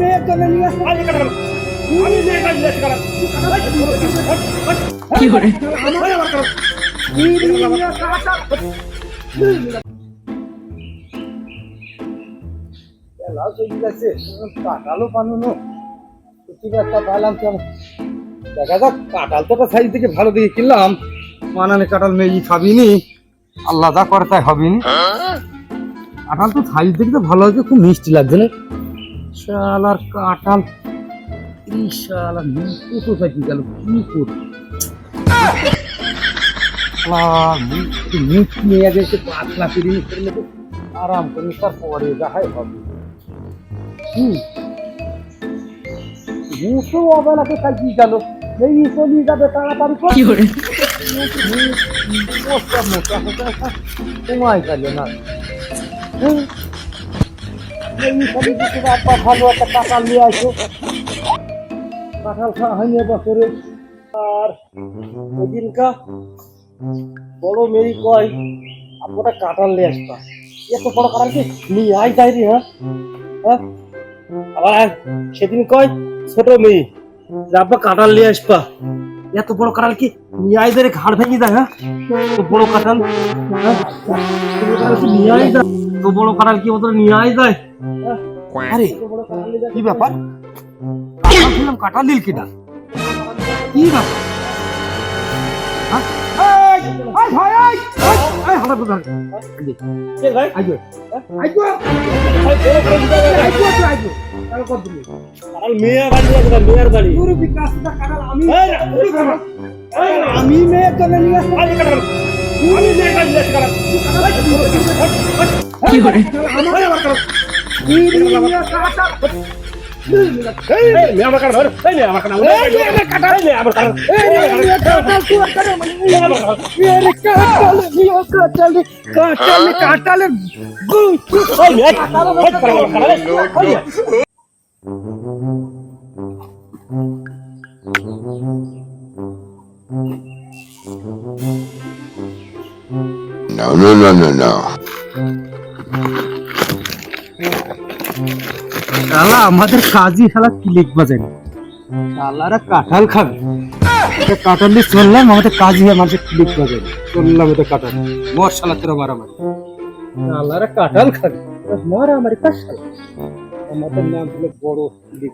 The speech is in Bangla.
মেয়ের জন্য নিয়ে আসছি। আমি মেয়ে কাজ নিয়ে আসছি। কি করে কাঁঠালও বানানো একটা পাইলাম কেন দেখা যাক। কাঁঠাল তো সাইজ থেকে ভালো দিকে কিনলাম, মানানে কাঁঠাল মেয়ে খাবিনি, আল্লাহ যা করে তাই হবেনি। কাঁঠাল তো সাইজ দেখতে ভালো হয়েছে, খুব মিষ্টি লাগছে না শালার কাঁঠাল। শালা কোথায় কি গেল, কি করবো মুখ নিয়ে গেছে পাতলা পিরিমিশের মতো, আরাম করে তারপরে যাহাই হবে। মুখও অবেলা কোথায় কি গেল, এই চলিয়ে যাবে তাড়াতাড়ি করে। কি করে সময় গেল না। ভালো একটা কাঁঠাল নিয়ে আসো, কাঁঠাল খাওয়া হয়নি বছরে। আর ওদিনকা বড় মেয়ে কয় আপনারা কাঁঠাল নিয়ে আসবা, এত বড় কাঁঠাল কি নিয়ে আই যাই রে? হ্যাঁ আবার সেদিন কয় ছোট মেয়ে আব্বা কাঁঠাল নিয়ে আসবা, এত বড় কাঁঠাল কি নিয়ে আই যায়, ঘাড় ভেঙে যায়? হ্যাঁ এত বড় কাঁঠাল, নিয়ে আই যায়, তো বড় কাঁঠাল কি ওদের নিয়ে আই যায়? আরে কি ব্যাপার, কাঁঠাল খেলাম, কাঁঠাল দিল কিনা, কি ব্যাপার? আমি মেয়ের জন্য নিয়ে কি করে No. শালা আমাদের কাজই শালা ক্লিক বাজে, শালারা কাঁঠাল খাবে, কাঁঠাল দিয়ে চললাম, আমাদের কাজই আমাদের ক্লিক বাজে, চললাম ওদের কাঁঠাল মর শালা তোরা মারামারি, শালারা কাঁঠাল খাবে মারামারি কাজ, আমাদের নাম হলো বড় ক্লিক।